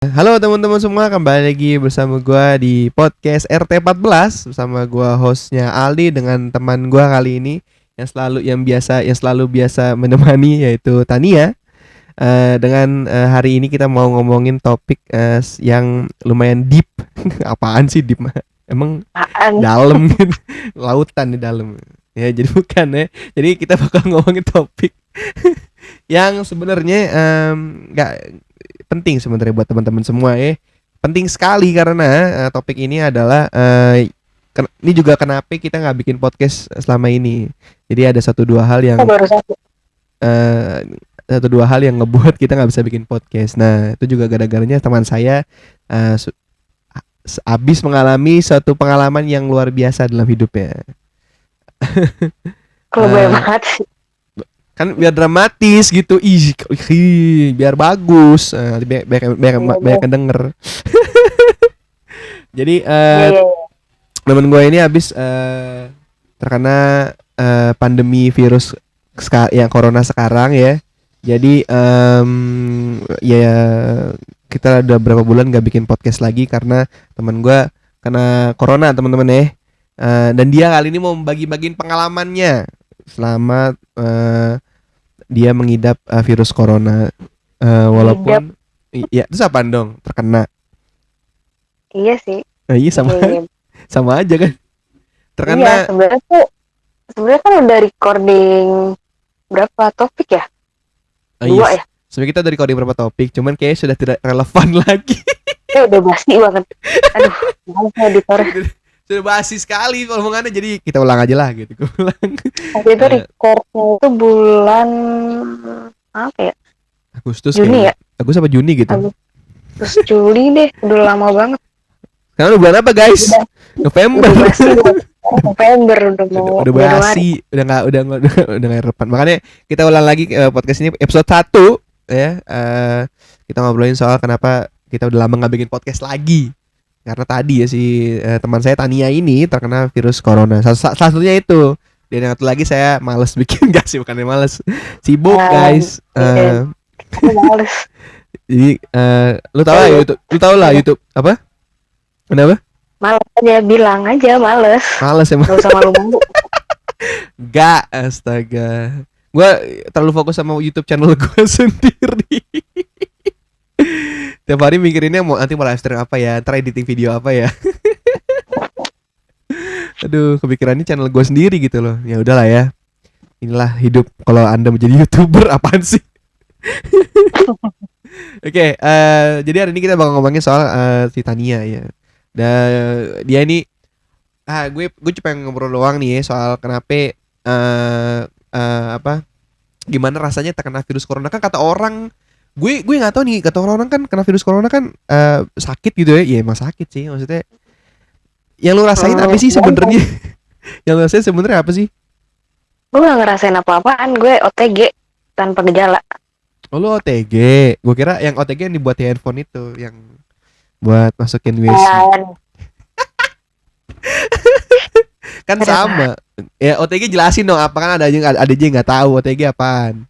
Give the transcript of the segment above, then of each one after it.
Halo teman-teman semua, kembali lagi bersama gua di podcast RT14 bersama gua hostnya Aldi dengan teman gua kali ini yang selalu biasa menemani yaitu Tania. Hari ini kita mau ngomongin topik yang lumayan deep. Apaan sih deep mah? Emang Apaan? dalam gitu. Lautan di dalam. Ya, jadi bukan ya. Jadi kita bakal ngomongin topik yang sebenarnya nggak penting sebenarnya buat teman-teman semua ya. Penting sekali karena topik ini adalah ini juga kenapa kita nggak bikin podcast selama ini. Jadi ada Aku baru satu. eh, satu dua hal yang ngebuat kita nggak bisa bikin podcast. Nah itu juga gara-garanya teman saya eh, su- habis mengalami suatu pengalaman yang luar biasa dalam hidupnya. Kalau banyak Eh, banget sih. kan biar dramatis gitu, biar bagus, banyak Iya, yang denger. Jadi iya, iya. temen gue ini habis terkena pandemi virus yang corona sekarang ya. Jadi ya kita udah berapa bulan gak bikin podcast lagi karena temen gue kena corona teman-teman ya. Dan dia kali ini mau bagi-bagiin pengalamannya selama dia mengidap virus corona. Ngidap. Walaupun ya terus apa dong terkena. Iya sih. Iya sama Iya, iya. sama aja kan. Iya, Terkena. sebenarnya kan udah recording berapa topik ya? Dua Yes. ya? Sebenarnya kita dari coding beberapa topik, cuman kayaknya sudah tidak relevan lagi. Udah basi banget. Aduh, males editor. Sudah basi sekali omongannya, jadi kita ulang aja lah gitu. Gua ulang. Waktu itu Eh, recordnya itu bulan apa ya? Agustus Juni kayaknya. ya? Agustus apa Juni gitu. Agustus Juli deh. Udah lama banget. Sekarang udah bulan apa guys? Udah, November. udah basi banget. November udah mau udah Januari. basi, udah nggak relevan. Makanya kita ulang lagi podcast ini episode 1 ya. Kita ngobrolin soal kenapa kita udah lama nggak bikin podcast lagi. Karena tadi ya si teman saya Tania ini terkena virus corona. Salah satunya itu. Dan yang satu lagi saya males bikin, gak sih, bukannya males, sibuk guys. Iya, aku males. Jadi lu tahu lah Aduh, YouTube, lu tahu lah YouTube apa? Kenapa? males aja, bilang aja males. Males emang. Gak usah malu-malu. Gak, astaga. Gue terlalu fokus sama YouTube channel gue sendiri. Tiap hari mikirinnya mau nanti mau live stream apa ya, ntar editing video apa ya. Aduh, kepikirannya channel gue sendiri gitu loh. Ya udahlah ya. Inilah hidup kalau Anda menjadi YouTuber. Apaan sih? Oke, jadi hari ini kita bakal ngomongin soal si Tania ya. Dan dia ini gue cuma ngobrol doang nih ya soal kenapa apa gimana rasanya terkena virus corona. Kan kata orang, gue nggak tahu nih, kata orang kan kena virus corona kan sakit gitu ya. Ya emang sakit sih maksudnya. Yang lu rasain apa sih sebenarnya? Yang lu rasain sebenarnya apa sih? Gue gak ngerasain apa-apaan. Gue OTG tanpa gejala. Oh, lu OTG. Gue kira yang OTG yang dibuat di handphone itu, yang buat masukin WC. Dan Kan Aduh, sama. Ya OTG jelasin dong apa, kan ada aja yang nggak tahu OTG apaan.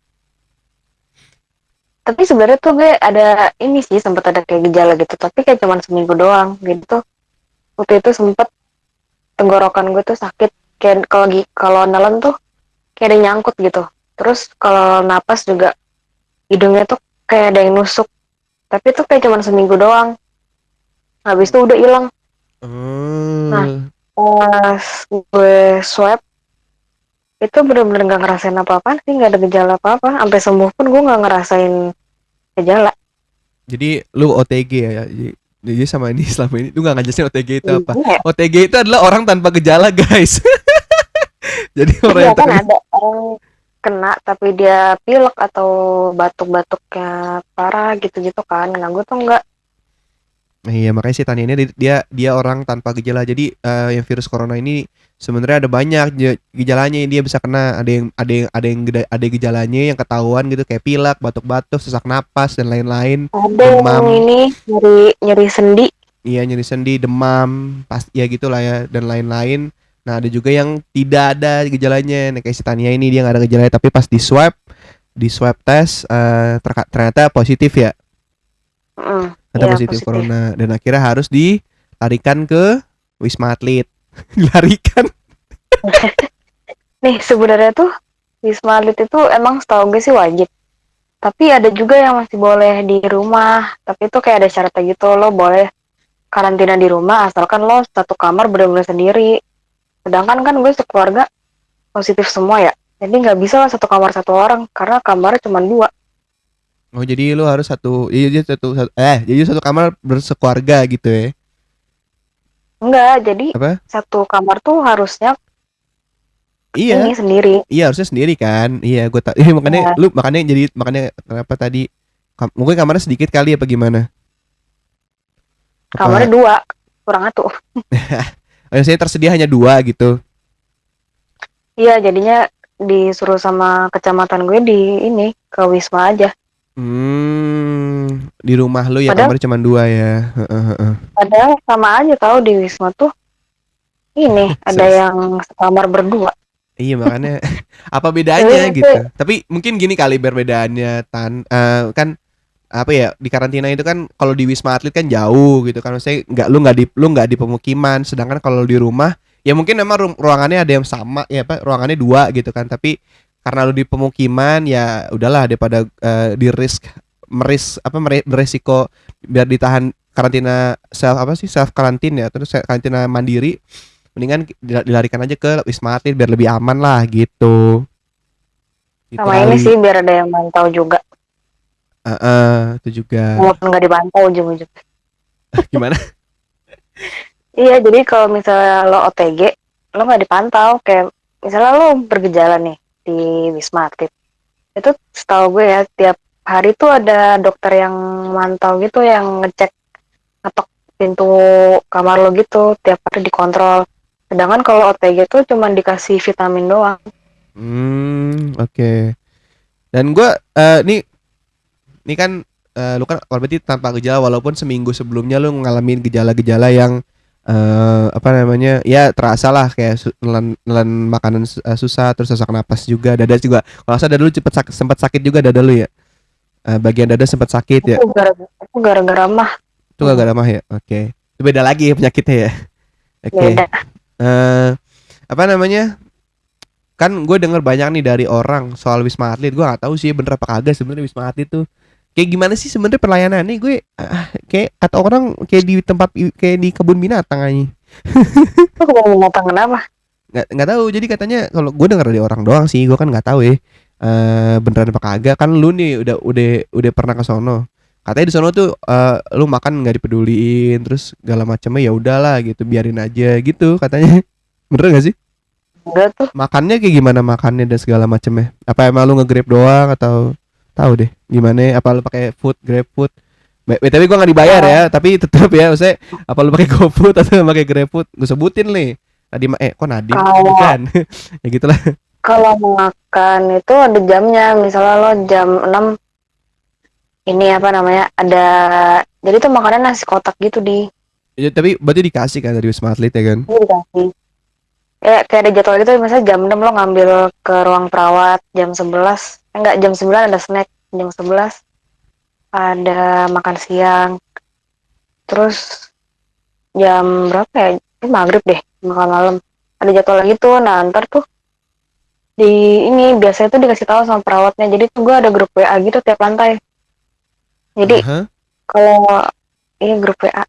tapi sebenarnya tuh gue ada ini sih, sempat ada kayak gejala gitu, tapi kayak cuman seminggu doang gitu. Waktu itu sempet tenggorokan gue tuh sakit, kayak kalau nelen tuh kayak ada yang nyangkut gitu. Terus kalau napas juga hidungnya tuh kayak ada yang nusuk, tapi tuh kayak cuman seminggu doang, habis itu udah hilang. Nah, Oh. pas gue swab itu bener-bener gak ngerasain apa-apa sih, gak ada gejala apa-apa. Sampai sembuh pun gue gak ngerasain gejala. Jadi lu OTG ya. Jadi sama ini selama ini lu nggak ngajelasin OTG itu apa. Iya, OTG itu adalah orang tanpa gejala guys. Jadi orang iya yang kan terkena. ada orang kena tapi dia pilek atau batuk-batuknya parah gitu-gitu kan. Nah gue tuh enggak. Nah, iya makanya sih Tania ini dia orang tanpa gejala. Jadi yang virus corona ini sebenarnya ada banyak gejalanya yang dia bisa kena. Ada gejalanya yang ketahuan gitu, kayak pilek, batuk-batuk, sesak napas dan lain-lain, Ada yang demam. ini nyeri nyeri sendi. Iya, nyeri sendi, demam, pas ya gitulah ya, dan lain-lain. Nah ada juga yang tidak ada gejalanya. Nah, kayak si Tania ini dia nggak ada gejalanya, tapi pas di swab tes ternyata positif ya. Mm. Ternyata Iya positif positif. corona dan akhirnya harus dilarikan ke Wisma Atlet. Dilarikan. Nih sebenarnya tuh Wisma Atlet itu emang setahu gue sih wajib. Tapi ada juga yang masih boleh di rumah. Tapi itu kayak ada syaratnya gitu. Lo boleh karantina di rumah asalkan lo satu kamar benar-benar sendiri. Sedangkan kan gue sekeluarga positif semua ya. Jadi nggak bisa lah satu kamar satu orang karena kamarnya cuma dua. Oh jadi lu harus jadi satu kamar bersekeluarga gitu ya. Enggak, jadi Apa? satu kamar tuh harusnya Iya, ini sendiri. iya harusnya sendiri kan. Iya, gue tak. Iya, makanya Ya, lu makanya kenapa tadi mungkin kamarnya sedikit kali apa gimana? kamarnya Apa dua, kurang atuh. saya tersedia hanya dua gitu. Iya, jadinya disuruh sama kecamatan gue di ini ke Wisma aja. Di rumah lu ya Padahal kamarnya cuma dua ya. Heeh, heeh. padahal sama aja tahu di Wisma tuh ini ada Serius. yang sekamar berdua. Iya makanya apa Tapi bedanya itu gitu. Tapi mungkin gini kali perbedaannya kan apa ya di karantina itu kan kalau di Wisma Atlet kan jauh gitu kan maksudnya nggak di pemukiman sedangkan kalau di rumah ya mungkin memang ruangannya ada yang sama ya apa ruangannya dua gitu kan tapi karena lu di pemukiman ya udahlah daripada di risk beresiko biar ditahan karantina self karantin ya terus karantina mandiri mendingan dilarikan aja ke Wisma Atlet biar lebih aman lah gitu gitu sama ini kali. sih biar ada yang mantau juga. Itu juga Walaupun nggak dipantau ujung-ujung. gimana. Iya, jadi kalau misalnya lo OTG, lo nggak dipantau. Kayak misalnya lo bergejala nih di Wisma Atlet. Itu setahu gue ya, tiap hari tuh ada dokter yang mantau gitu, yang ngecek, ngetok pintu kamar lo gitu, tiap hari dikontrol. Sedangkan kalau OTG tuh cuma dikasih vitamin doang. Oke. Dan gue nih kan lu kan berarti tanpa gejala walaupun seminggu sebelumnya lu ngalamin gejala-gejala yang apa namanya ya terasa lah kayak nelan makanan susah terus sesak napas juga dada juga kalau nggak salah dada lu sempat sakit juga dada lu ya. Bagian dada sempat sakit ya Itu gara-gara mah. itu gak mah ya oke itu beda lagi ya penyakitnya ya oke. Beda. eh apa namanya kan gue denger banyak nih dari orang soal Wisma Atlet gue gak tahu sih bener apa kagak sebenarnya Wisma Atlet tuh kayak gimana sih sebenarnya pelayanannya gue kayak kata orang kayak di kayak di kebun binatang aja Itu mau ngomong kenapa? nggak tahu jadi katanya kalau gue denger dari orang doang sih gue kan nggak tahu ya beneran apa kagak kan lu nih udah pernah ke sono katanya di sono tuh lu makan nggak dipeduliin terus segala macamnya ya udahlah gitu biarin aja gitu katanya bener gak sih Enggak tuh. makannya kayak gimana makannya dan segala macamnya apa emang lu nge-grab doang atau tahu deh gimana apa lu pakai grab food tapi gua nggak dibayar ya Kalau tapi tetap ya maksudnya apa lu pakai GoFood atau pakai GrabFood gue sebutin nih Nadim kok Nadim kalau bukan ya gitulah. kalau makan itu ada jamnya. Misalnya lo jam 6 ini apa namanya ada, jadi tuh makanan nasi kotak gitu Ya, tapi berarti dikasih kan dari Wisma Atlet ya kan. dikasih kayak ada jadwal gitu misalnya jam 6 lo ngambil ke ruang perawat, jam 11 enggak, jam 9 ada snack, jam 11 ada makan siang, terus jam berapa ya, ini maghrib deh makan malam, ada jadwal gitu. Nah ntar tuh di ini biasanya tuh dikasih tahu sama perawatnya, jadi tuh gue ada grup WA gitu tiap lantai. Jadi Aha. kalau ini grup WA,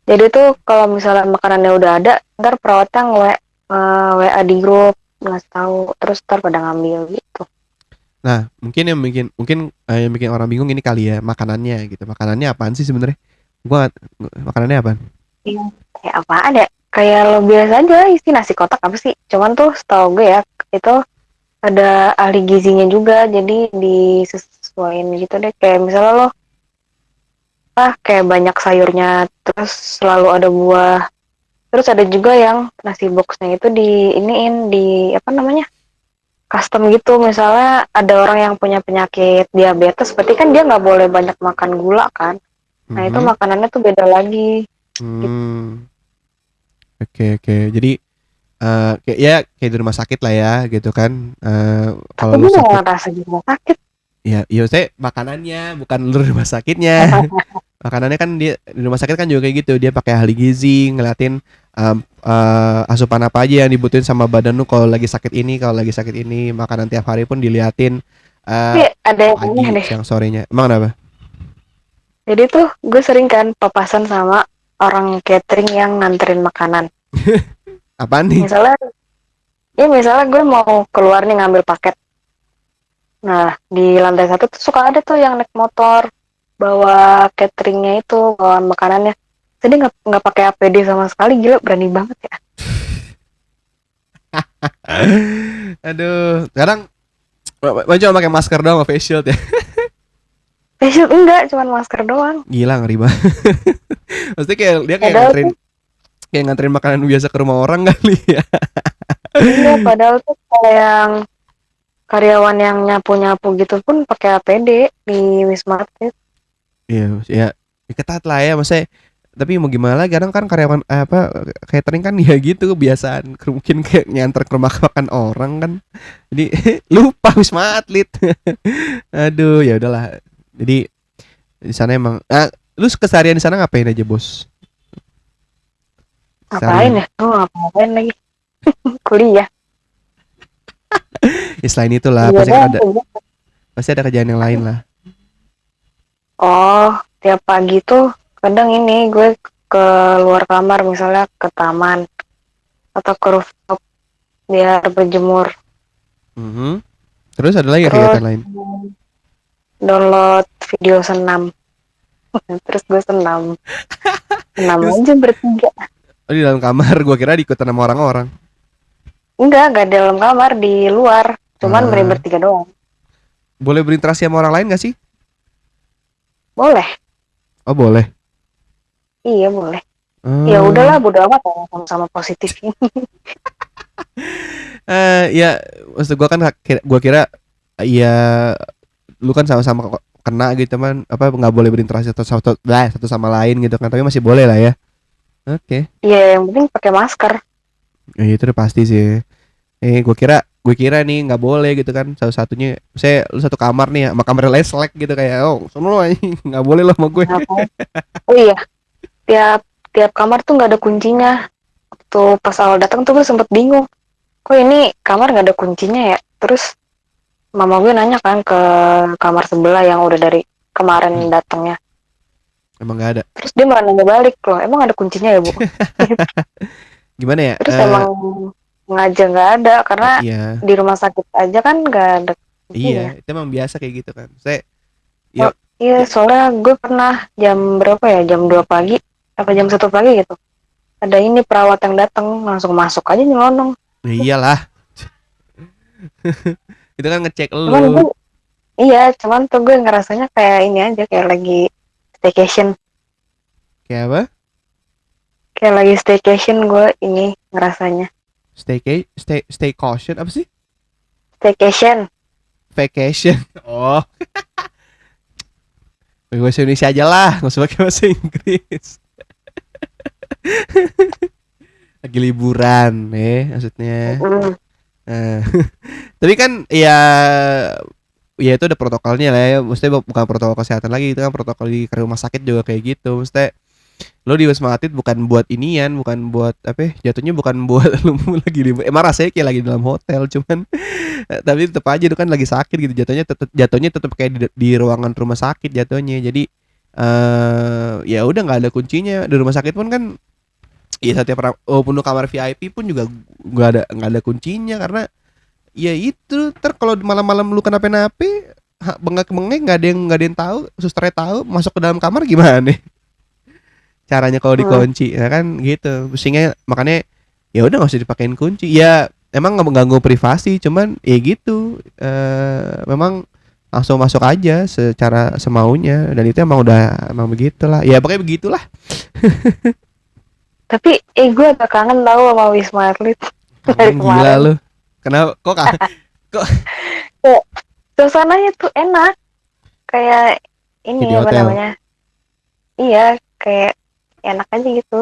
jadi tuh kalau misalnya makanannya udah ada, ntar perawatnya WA di grup ngasih tahu, terus ntar pada ngambil gitu. Nah, yang bikin orang bingung ini kali ya makanannya gitu. Makanannya apaan sih sebenarnya? Makanannya apaan? Iya. Kayak apa ada? Kayak lo biasa aja isi nasi kotak apa sih? Cuman tuh setahu gue ya itu ada ahli gizinya juga, jadi disesuaikan gitu deh. Kayak misalnya lo kayak banyak sayurnya, terus selalu ada buah. Terus ada juga yang nasi boxnya itu di iniin di apa namanya? Custom gitu. Misalnya ada orang yang punya penyakit diabetes, berarti kan dia nggak boleh banyak makan gula kan. Nah itu Mhm. makanannya tuh beda lagi gitu. Hmm. Oke. Jadi kayak ya kayak di rumah sakit lah ya gitu kan. Tapi Kalau lu gue nggak sakit ngerasa juga sakit. Ya saya makanannya bukan lu rumah sakitnya. Makanannya kan dia di rumah sakit kan juga kayak gitu, dia pakai ahli gizi ngeliatin asupan apa aja yang dibutuhin sama badan lu kalau lagi sakit ini, kalau lagi sakit ini, makanan tiap hari pun diliatin Tapi ada yang aneh pagi deh. siang sorenya. Emang kenapa? Jadi tuh gue sering kan papasan sama orang catering yang nganterin makanan. Apaan nih? Misalnya, ya misalnya gue mau keluar nih ngambil paket. Nah, di lantai satu tuh suka ada tuh yang naik motor, bawa cateringnya itu, bawa makanannya. Jadi nggak pakai APD sama sekali, gila berani banget ya. Aduh, sekarang cuma pakai masker doang sama face shield ya. Facial enggak, cuman masker doang. Gila ngeri banget. Maksudnya kayak dia Padahal tuh, kayak nganterin makanan biasa ke rumah orang kali ya. iya, padahal tuh kalau yang karyawan yang nyapu-nyapu gitu pun pakai APD di Wisma Atlet. Iya, ya, ya ketat lah ya maksudnya. Tapi mau gimana lagi, kadang kan karyawan catering kan ya gitu kebiasaan mungkin kayak nyanter ke rumah makan orang kan. Jadi lupa Wisma Atlet. Aduh, ya udahlah. Jadi di sana emang lu keseharian di sana ngapain aja, Bos? Ngapain Keseharian. ya? Gue ngapain lagi? Kuliah. Ya selain itulah Iya dah. pasti ada kerjaan yang lain lah. Oh, tiap pagi tuh kadang ini gue ke luar kamar misalnya ke taman atau ke rooftop biar berjemur. Mhm. Terus ada lagi Terus kegiatan lain? download video senam. Terus gue senam. Senam Terus aja bertiga. oh, di dalam kamar gua kira diikutan sama orang-orang. Enggak di dalam kamar, di luar. Cuman Ah, bertiga doang. boleh berinteraksi sama orang lain gak sih? Boleh. Oh, boleh. Iya, boleh. Ya udahlah, Oh. bodo amat ya, sama-sama positif ini. Ya maksud gua kan gua kira ya lu kan sama-sama kena gitu man, apa nggak boleh berinteraksi satu sama lain gitu kan, tapi masih boleh lah ya. Oke. Iya, yang penting pakai masker. Ya itu udah pasti sih. Gue kira nih nggak boleh gitu kan, salah satunya saya lu satu kamar nih ya, sama kamar lain selek gitu kayak oh sono lu anjing, nggak boleh lo sama gue. Ngapain? Oh iya, tiap tiap kamar tuh nggak ada kuncinya. Tuh pas awal datang tuh gue sempet bingung. Kok ini kamar nggak ada kuncinya ya? Terus mama gue nanya kan ke kamar sebelah yang udah dari kemarin Hmm, datangnya. emang nggak ada. Terus dia malah nanya balik loh, emang ada kuncinya ya bu? Gimana ya? Terus emang sengaja nggak ada karena Iya, di rumah sakit aja kan nggak ada iya, kuncinya. itu emang biasa kayak gitu kan. Saya, ya, Oh, iya ya, soalnya gue pernah jam berapa ya? Jam 2 pagi apa jam 1 pagi gitu. Ada ini perawat yang datang langsung masuk aja nyelonong. ya iyalah, itu kan ngecek Cuman lu. gue iya, cuman tuh gue ngerasanya kayak ini aja kayak lagi staycation. Kayak apa? Kayak lagi staycation gue ini ngerasanya. Stay caution apa sih? Staycation. Vacation. Oh, pakai bahasa Indonesia aja lah, nggak usah pakai bahasa Inggris. Lagi liburan, maksudnya. Mm. Nah, tapi kan ya itu ada protokolnya lah ya. Maksudnya bukan protokol kesehatan lagi, itu kan protokol di rumah sakit juga kayak gitu. Maksudnya lo di Wisma Atlet bukan buat inian, bukan buat apa ya, jatuhnya bukan buat lu lagi libur. Emang rasanya kayak lagi dalam hotel, cuman tapi tetap aja itu kan lagi sakit gitu, jatuhnya tetap kayak di ruangan rumah sakit jatuhnya. Jadi ya udah nggak ada kuncinya di rumah sakit pun kan. Iya setiap walaupun lu kamar VIP pun juga nggak ada kuncinya karena ya itu ter kalau malam-malam lu kenapa-napa bengek-bengek nggak ada yang tahu, susternya tahu masuk ke dalam kamar gimana caranya kalau Mm. dikunci ya kan gitu pusingnya, makanya ya udah nggak usah dipakein kunci ya, emang nggak mengganggu privasi cuman ya gitu memang langsung masuk aja secara semaunya dan itu emang begitulah ya, pokoknya begitulah. Tapi gue agak kangen tahu sama Wisma Atlet dari Kangen gila kemarin. lu, kenapa kok kangen kok Kayak suasananya tuh enak. Kayak ini kayak di apa hotel. namanya? Iya, kayak enak aja gitu.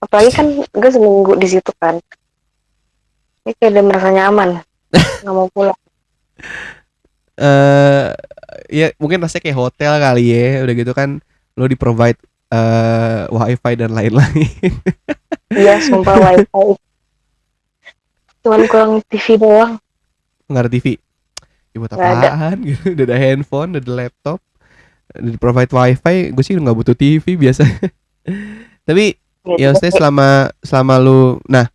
Apalagi kan gue seminggu di situ kan. Ini kayak udah merasa nyaman, nggak mau pulang. eh ya mungkin rasanya kayak hotel kali ya. Udah gitu kan lo di provide wifi dan lain-lain. Iya, sumpah wifi. Cuman kurang TV doang, Nggak ada TV. Ya buat nggak ada. apaan gitu. Udah ada handphone, udah ada laptop, udah di provide wifi. Gue sih nggak butuh TV biasa. Tapi Ya ya juga maksudnya sih. selama lu, nah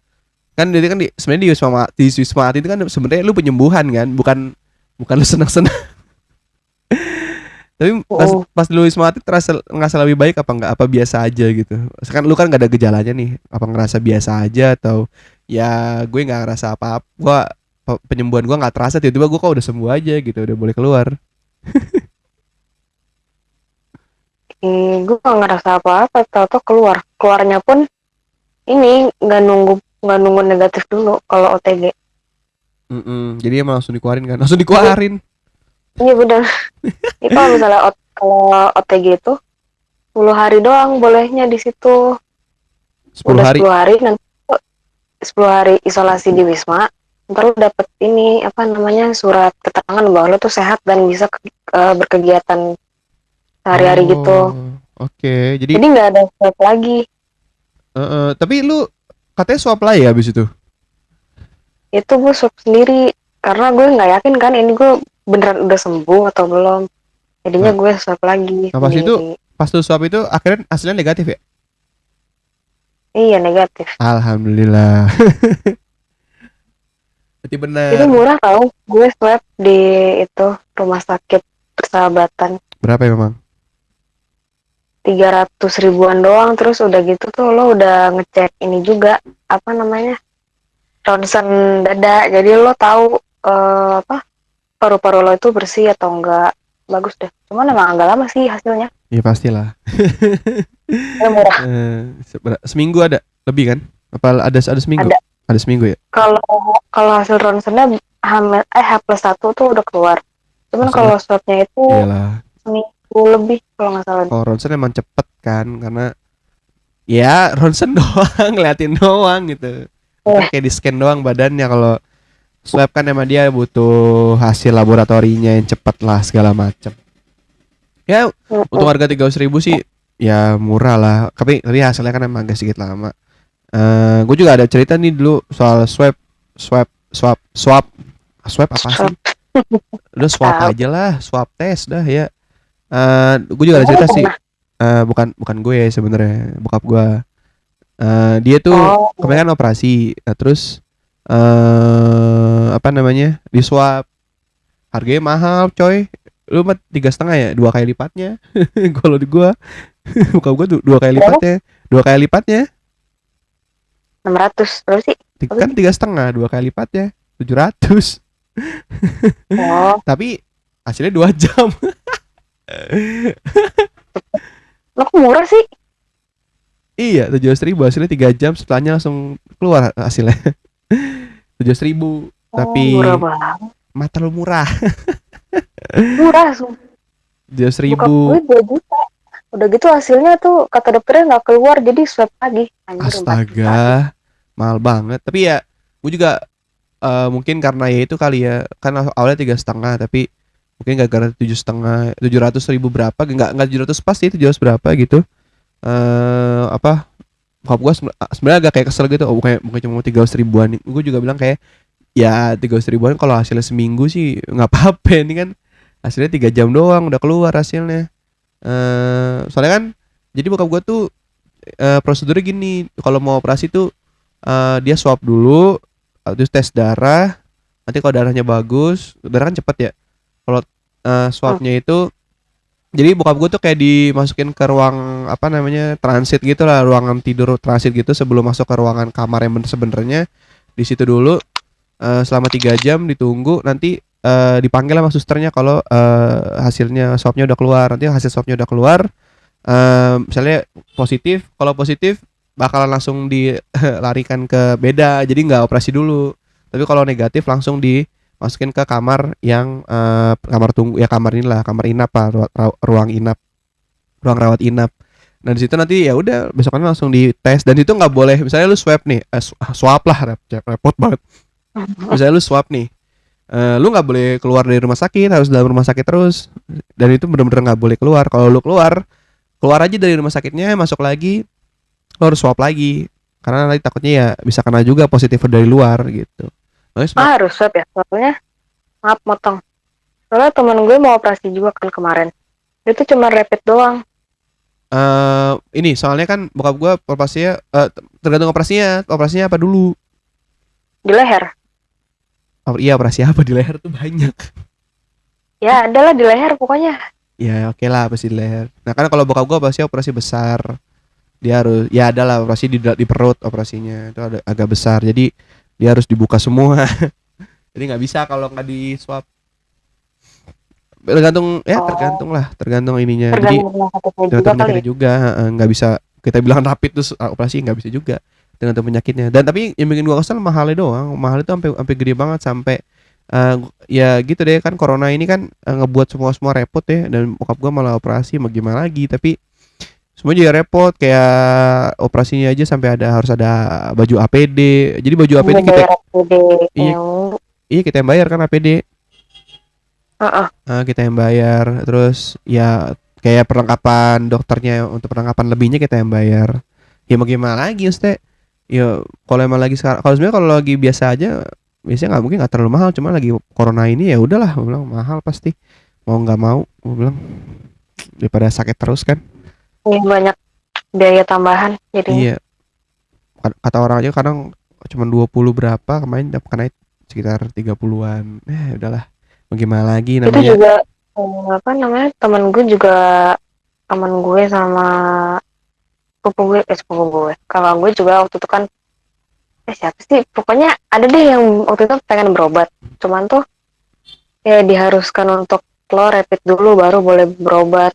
kan jadi kan sebenarnya di Wisma Atlet itu kan sebenarnya lu penyembuhan kan, bukan bukan lu senang-senang. Tapi pas Mm. pas lu Wisma Atlet terasa ngerasa lebih baik apa enggak, apa biasa aja gitu. Kan lu kan gak ada gejalanya nih, apa ngerasa biasa aja atau ya gue nggak ngerasa apa-apa, penyembuhan gue nggak terasa, tiba-tiba gue kok udah sembuh aja gitu, udah boleh keluar. Gue gak ngerasa apa-apa, tau-tau keluar. Keluarnya pun ini nggak nunggu negatif dulu kalau OTG. Jadi emang langsung dikeluarin kan, langsung dikeluarin. Iya bener. Ini kalau misalnya kalau OTG itu 10 hari doang bolehnya di situ. 10 Udah hari 10 hari nanti 10 hari isolasi di Wisma. Ntar lu dapet ini apa namanya surat keterangan bahwa lu tuh sehat dan bisa berkegiatan sehari-hari gitu. Oh, oke. Jadi Jadi nggak ada swab lagi. tapi lu katanya swab lah ya habis itu. Itu gue swab sendiri karena gue nggak yakin kan ini gue beneran udah sembuh atau belum. Jadinya Nah, gue swab lagi nah sendiri. pas lu swab itu akhirnya hasilnya negatif ya? Iya negatif. Alhamdulillah. Berarti Itu benar. murah tau. Gue swab di itu rumah sakit Persahabatan Berapa ya memang? 300 ribuan doang. Terus udah gitu tuh lo udah ngecek ini juga apa namanya ronsen dada. Jadi lo tahu apa paru-paru lo itu bersih atau enggak. Bagus deh. Cuman emang agak lama sih hasilnya. Ya pastilah. Ya murah. Seminggu ada lebih kan? Apa ada seminggu? Ada. Ada seminggu ya? Kalau kalau hasil ronsennya H+1 tuh udah keluar. Cuman Maksudnya kalau swabnya itu iyalah. seminggu lebih kalau nggak salah. Kalau ronsen emang cepet kan, karena ya ronsen doang, ngeliatin doang gitu. Kan Eh, kayak di scan doang badannya. Kalau swab kan emang dia butuh hasil laboratorinya yang cepet lah segala macem. Ya untuk harga 300 ribu sih ya murah lah. Tapi hasilnya kan emang agak sedikit lama. Gue juga ada cerita nih dulu soal swab apa swab sih? Udah swab tahu. aja lah, swab test dah ya. Gue juga ada Emang lu cerita sih. pernah? Bukan bukan gue ya sebenarnya, bokap gue. Dia tuh Oh, iya. kemarin kan operasi, terus apa namanya, di swab, harganya mahal coy. Lu mah 3,5 ya, 2 kali lipatnya. Kalau di gua, bokap gua tuh 2 kali Berapa? lipatnya, 2 kali lipatnya. 600 berapa sih? Apa Kan sih? 3,5, 2 kali lipatnya 700. Oh, Tapi hasilnya 2 jam. lo kok murah sih? Iya, 700 ribu hasilnya 3 jam, setelahnya langsung keluar hasilnya. 700 ribu. Oh, murah Tapi banget. mata lu murah. Murah, sumpah. 700 Bokap gue ribu 2 juta. Udah gitu hasilnya tuh kata dokternya nggak keluar jadi swab lagi. Anjir 4 juta. Astaga, mahal banget. Tapi ya gue juga mungkin karena ya itu kali ya, kan awalnya 3,5, tapi mungkin gara-gara 7,5, 700 ribu berapa, nggak 700 pas sih, 700 berapa gitu. Apa, bokap gue sebenarnya agak kayak kesel gitu. Oh, bukan cuma 300 ribuan. Gue juga bilang kayak ya 300 ribuan kalau hasilnya seminggu sih nggak apa-apa. Ini kan hasilnya 3 jam doang udah keluar hasilnya. Soalnya kan jadi bokap gue tuh prosedurnya gini, kalau mau operasi tuh dia swab dulu, terus tes darah. Nanti kalau darahnya bagus, darah kan cepet ya. Kalau Hmm. swabnya itu, jadi bokap gue tuh kayak dimasukin ke ruang apa namanya, transit gitu lah, ruangan tidur transit gitu sebelum masuk ke ruangan kamar yang sebenarnya. Di situ dulu selama 3 jam ditunggu, nanti dipanggil sama susternya kalau hasilnya swabnya udah keluar. Nanti hasil swabnya udah keluar, misalnya positif, kalau positif bakalan langsung dilarikan ke beda, jadi nggak operasi dulu. Tapi kalau negatif langsung dimasukin ke kamar yang kamar tunggu ya, kamar inilah, kamar inap lah, ruang inap, ruang rawat inap. Nah di situ nanti ya udah besokannya langsung dites, dan itu nggak boleh misalnya lu swab nih, swab lah, repot banget. Misalnya lu swab nih, Lu nggak boleh keluar dari rumah sakit, harus dalam rumah sakit terus. Dan itu benar-benar nggak boleh keluar. Kalau lu keluar, keluar aja dari rumah sakitnya, masuk lagi, lu harus swab lagi. Karena nanti takutnya ya bisa kena juga positif dari luar gitu. Makanya Harus swab ya, soalnya maaf motong. Soalnya temen gue mau operasi juga kan kemarin. Itu cuma rapid doang ini soalnya kan bokap gua operasinya tergantung operasinya apa dulu. di leher. Iya operasi apa di leher tuh banyak. Ya adalah di leher pokoknya. Ya oke lah operasi di leher. Nah kan kalau bokap gua operasi besar, dia harus ya ada lah operasi di perut operasinya itu agak besar, jadi dia harus dibuka semua. Jadi nggak bisa kalau nggak di swab. Tergantung ya Oh, tergantung ininya. Jadi tergantung rumah sakitnya juga tergantung kali penyakitnya ya. juga, nggak bisa kita bilang rapid terus operasi, nggak bisa juga tergantung penyakitnya. Dan tapi yang bikin gua kesel mahalnya doang, mahal itu sampai sampai gede banget sampai ya gitu deh kan corona ini kan ngebuat semua semua repot ya, dan bokap gua malah operasi mau gimana lagi, tapi semua juga repot kayak operasinya aja sampai harus ada baju APD. Jadi baju APD Mau kita bayar APD iya yang iya kita yang bayar kan APD. Heeh. Kita yang bayar, terus ya kayak perlengkapan dokternya untuk perlengkapan lebihnya kita yang bayar. Ya mau gimana lagi Ustaz? Ya kalau emang lagi sekarang, kalau sebenarnya kalau lagi biasa aja biasanya nggak mungkin nggak terlalu mahal, cuma lagi corona ini ya udahlah, gue bilang mahal pasti, mau nggak mau gue bilang daripada sakit terus kan. Ini banyak biaya tambahan jadinya. Iya, kata orang aja kadang cuma 20 berapa, kemarin dapat kena sekitar 30-an. Udahlah, mau gimana lagi Itu namanya. juga apa namanya, temen gue sama sepupu gue, kalau gue juga waktu itu kan, siapa sih pokoknya ada deh yang waktu itu pengen berobat, cuman tuh ya diharuskan untuk lo rapid dulu baru boleh berobat.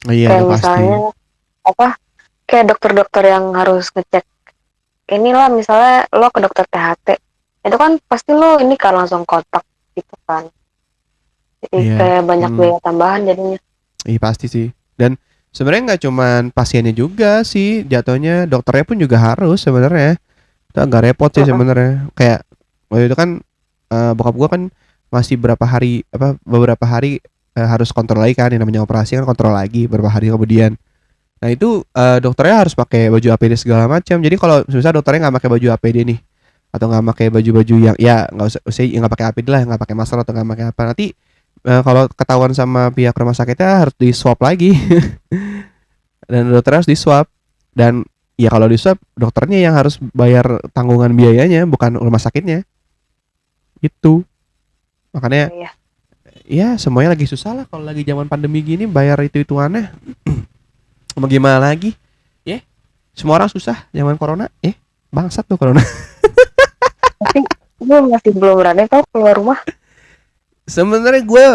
Oh, iya Kayak itu pasti. misalnya apa, kayak dokter-dokter yang harus ngecek inilah, misalnya lo ke dokter THT itu kan pasti lo ini kan langsung kontak gitu kan, jadi Iya. kayak banyak Mm. biaya tambahan jadinya. Iya pasti sih. Dan sebenarnya nggak cuman pasiennya juga sih, jatuhnya dokternya pun juga harus sebenarnya. Itu agak repot sih Heeh. sebenarnya. Kayak waktu itu kan bokap gua kan masih beberapa hari harus kontrol lagi kan, yang namanya operasi kan kontrol lagi beberapa hari kemudian. Nah itu dokternya harus pakai baju APD segala macam. Jadi kalau misalnya dokternya nggak pakai baju APD nih, atau nggak pakai baju-baju yang ya nggak usah nggak pakai APD lah, nggak pakai masker atau nggak pakai apa, nanti kalau ketahuan sama pihak rumah sakitnya harus di swab lagi. Dan dokter harus di swab, dan ya kalau di swab dokternya yang harus bayar tanggungan biayanya, bukan rumah sakitnya itu. Oh, Makanya iya. ya semuanya lagi susah lah kalau lagi zaman pandemi gini, bayar itu aneh. Mau gimana lagi ya, semua orang susah zaman corona bangsat tuh corona. Tapi gue masih belum berani tau keluar rumah. Sebenarnya gue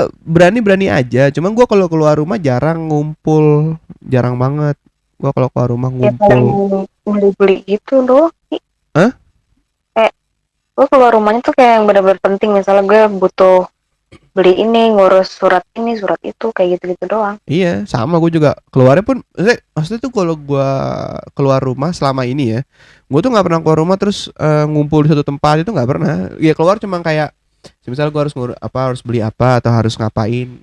berani aja, cuman gue kalau keluar rumah jarang ngumpul, jarang banget. Gue kalau keluar rumah Ya paling ngumpul. beli-beli gitu doang sih. Hah? Kayak gue keluar rumahnya tuh kayak yang benar-benar penting, misalnya gue butuh beli ini, ngurus surat ini surat itu, kayak gitu-gitu doang. Iya, sama gue juga keluarnya pun, maksudnya tuh kalau gue keluar rumah selama ini ya, gue tuh nggak pernah keluar rumah terus ngumpul di satu tempat, itu nggak pernah. Ya keluar cuma kayak, misalnya gue harus harus beli apa atau harus ngapain,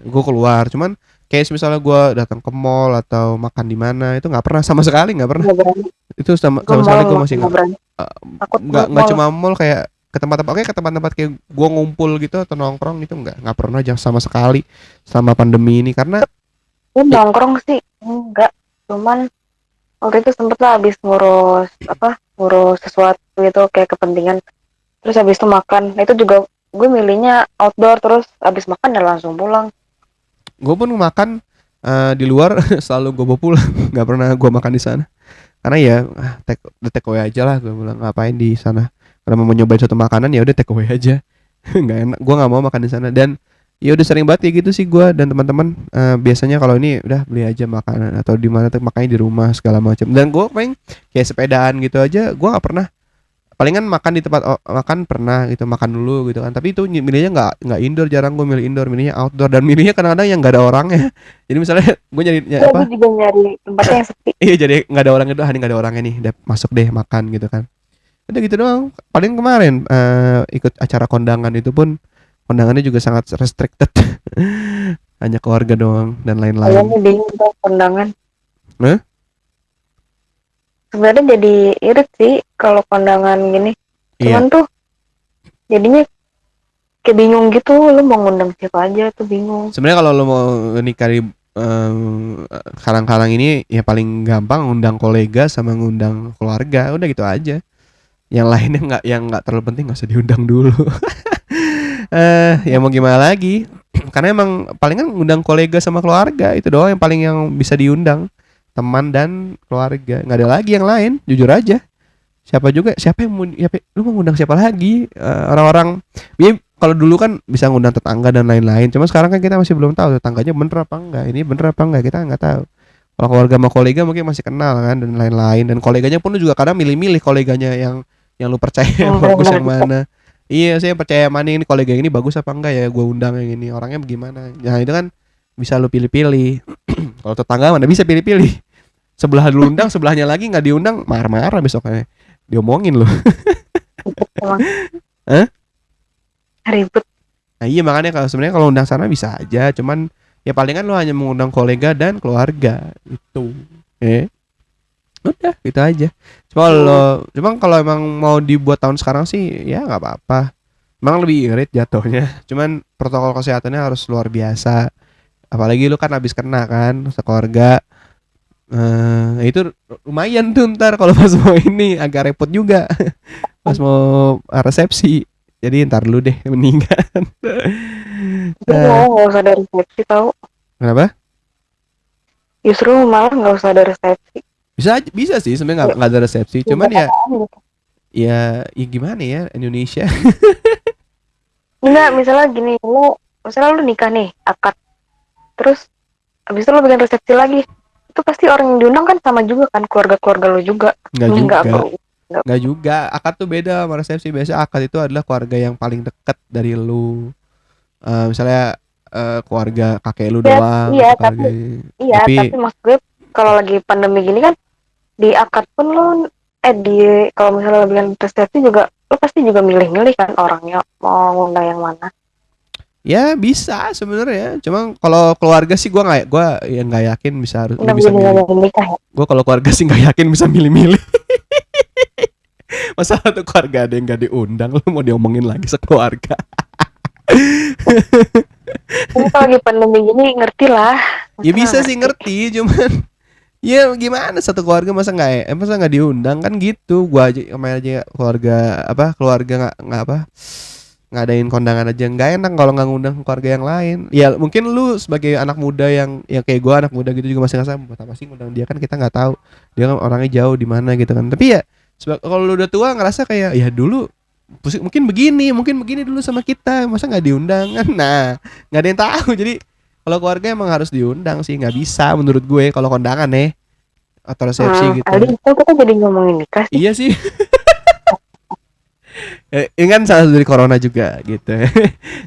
gue keluar. Cuman kayak misalnya gue datang ke mall atau makan di mana, itu nggak pernah, sama sekali nggak pernah. Nggak berani. Itu sama Gue sama mall sekali gue masih nggak berani. eh, Takut gue nggak mall. cuma mall, kayak ke tempat-tempat, oke, ke tempat-tempat kayak gue ngumpul gitu atau nongkrong itu nggak pernah aja sama sekali selama pandemi ini. Karena Gue ya, nongkrong sih enggak. Cuman waktu itu sempet lah habis ngurus sesuatu gitu kayak kepentingan. Terus habis itu makan. Itu juga gue milihnya outdoor, terus habis makan ya langsung pulang. gue pun makan di luar selalu gue bawa pulang, nggak pernah gue makan di sana. Karena ya take away aja lah, gue bilang ngapain di sana. Kalau mau nyobain satu makanan ya udah take away aja. Nggak enak, gue nggak mau makan di sana. Dan ya udah sering banget kayak gitu sih gue dan teman-teman. Biasanya kalau ini udah beli aja makanan atau di mana tuh makanya di rumah segala macam. Dan gue paling kayak sepedaan gitu aja, gue nggak pernah. Palingan makan di tempat makan pernah gitu, makan dulu gitu kan, tapi itu milihnya nggak indoor, jarang gue milih indoor, milihnya outdoor, dan milihnya kadang-kadang yang nggak ada orangnya. Jadi misalnya gue nyari Ya gue apa, juga nyari tempatnya yang sepi. iya, jadi nggak ada orangnya, ini nggak ada orangnya nih, udah masuk deh makan gitu kan. Udah gitu doang. Paling kemarin ikut acara kondangan itu pun Kondangannya juga sangat restricted. Hanya keluarga doang dan Kayaknya lain-lain. bingung tuh kondangan. Hah? Sebenarnya jadi irit sih kalau kondangan gini. Iya. Cuman tuh jadinya kayak bingung gitu, lu mau ngundang siapa aja tuh bingung. Sebenarnya kalau lo mau nikah di Karang-Karang ini ya paling gampang ngundang kolega sama ngundang keluarga, udah gitu aja. Yang lainnya yang nggak terlalu penting nggak usah diundang dulu. Ya mau gimana lagi? Karena emang palingan ngundang kolega sama keluarga itu doang yang paling yang bisa diundang. Teman dan keluarga, nggak ada lagi yang lain, jujur aja. Siapa yang mau lu mau ngundang siapa lagi? Orang-orang ya, kalau dulu kan bisa ngundang tetangga dan lain-lain. Cuma sekarang kan kita masih belum tahu tetangganya bener apa enggak. Ini bener apa enggak kita nggak tahu. Kalau keluarga sama kolega mungkin masih kenal kan dan lain-lain. Dan koleganya pun lu juga kadang milih-milih koleganya yang lu percaya yang bagus yang Bener-bener mana. Iya, saya percaya mana ini kolega yang ini bagus apa enggak ya gue undang yang ini orangnya bagaimana. Nah itu kan bisa lu pilih-pilih. Kalau tetangga mana bisa pilih-pilih. Sebelah lu undang, sebelahnya lagi nggak diundang, marah-marah besoknya. Diomongin loh. emang Hah? ribet. Nah iya makanya kalau sebenarnya kalau undang sana bisa aja, cuman ya palingan lo hanya mengundang kolega dan keluarga itu. Udah gitu aja. Cuma kalau emang mau dibuat tahun sekarang sih ya nggak apa-apa. Emang lebih irit jatuhnya. Cuman protokol kesehatannya harus luar biasa. Apalagi lu kan habis kena kan sekeluarga. Itu lumayan tuh ntar kalau pas mau ini agak repot juga. Pas mau resepsi. Jadi ntar dulu deh meninggal. Justru Eh, mau nggak usah ada resepsi tahu. Kenapa? Justru malah nggak usah ada resepsi. Bisa sih sebenarnya Ya, nggak ada resepsi. ya Cuman ya apaan gitu. ya gimana ya Indonesia. Enggak, misalnya gini, misalnya lu nikah nih, akad, terus habis itu lu bikin resepsi lagi. Itu pasti orang yang diundang kan sama juga kan, keluarga-keluarga lu juga. Nggak Enggak juga. perlu. Enggak. Nggak juga. Akad tuh beda sama resepsi. Biasa akad itu adalah keluarga yang paling dekat dari lu. Misalnya keluarga kakek lu Ya, doang iya, atau tapi keluarga. iya, Tapi tapi maksud gue kalau lagi pandemi gini kan di akad pun lu di kalau misalnya lu bikin resepsi juga lu pasti juga milih-milih kan orangnya mau ngundang yang mana. ya bisa sebenarnya. Cuma kalau keluarga sih gua ya nggak yakin bisa harus lu Undang bisa jadi milih. ngundang nikah ya. Gua kalau keluarga sih nggak yakin bisa milih-milih. Masa satu keluarga ada yang nggak diundang, lu mau diomongin lagi sekeluarga. Ini kalau lagi pandemi gini ngerti lah. Ya Masa nggak bisa sih ngerti? ngerti, cuman ya gimana satu keluarga masa nggak diundang kan gitu. Gua aja kemarin aja keluarga nggak apa ngadain kondangan aja nggak enak kalau nggak ngundang keluarga yang lain. Ya mungkin lu sebagai anak muda yang kayak gua anak muda gitu juga masih ngerasa buat apa sih ngundang dia kan kita nggak tahu dia kan orangnya jauh di mana gitu kan. Tapi ya kalau lu udah tua ngerasa kayak ya dulu mungkin begini dulu sama kita masa nggak diundang kan. Nah nggak ada yang tahu jadi kalau keluarga emang harus diundang sih nggak bisa menurut gue kalau kondangan atau resepsi gitu. Aldi, kok kita jadi ngomongin nikah sih? Iya sih. Ini kan salah satu dari corona juga gitu.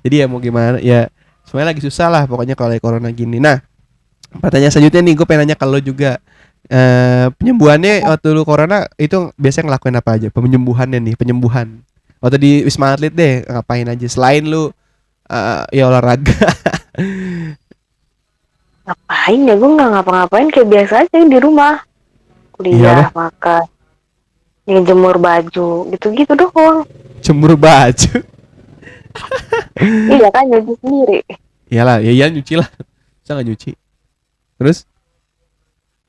Jadi ya mau gimana ya semuanya lagi susah lah pokoknya kalau corona gini. Nah pertanyaan selanjutnya nih gue pengen nanya ke lo juga. Penyembuhannya waktu lu corona itu biasanya ngelakuin apa aja? Penyembuhan waktu di Wisma Atlet deh ngapain aja selain lu ya olahraga. Ngapain ya, gue nggak ngapa-ngapain, kayak biasa aja di rumah, Iya apa? kuliah, makan, jemur baju gitu-gitu doang. Jemur baju. Iya kan, nyuci sendiri. Iyalah ya nyuci lah. Saya nggak nyuci. Terus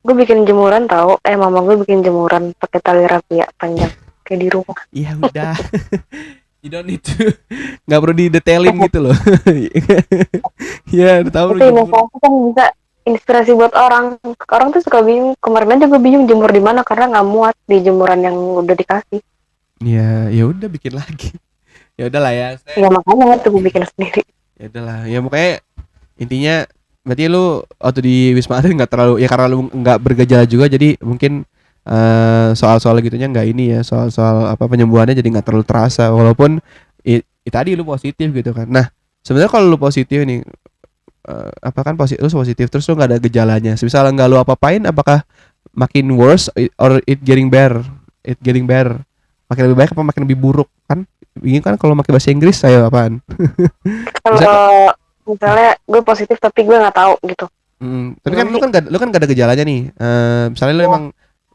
Gue bikin jemuran tahu, mama gue bikin jemuran pakai tali rapia panjang kayak di rumah. ya udah. You don't need to nggak perlu didetailin gitu loh. Ya udah tahu lu Itu jemur. inovasi kan bisa inspirasi buat orang. Orang tuh suka bingung, kemarin aja gue bingung jemur di mana karena nggak muat di jemuran yang udah dikasih. Ya udah bikin lagi. Ya udahlah ya. Ya makanya tuh gue bikin sendiri. Ya udahlah. Ya pokoknya intinya berarti lu waktu di Wisma Atlet nggak terlalu ya karena lu nggak bergejala juga jadi mungkin soal-soal gitunya nggak ini ya soal-soal apa penyembuhannya jadi nggak terlalu terasa walaupun tadi lu positif gitu kan. Nah sebenarnya kalau lu positif nih apa kan lu positif terus lu nggak ada gejalanya. Misalnya nggak lu apa-apain apakah makin worse or it getting better? Makin lebih baik apa makin lebih buruk kan? Ini kan kalau pakai bahasa Inggris saya apaan? Bisa kok. Kalau misalnya gue positif tapi gue nggak tahu gitu, Tapi kan gimana sih? lu kan gak ada gejalanya nih. Misalnya lu Ya, emang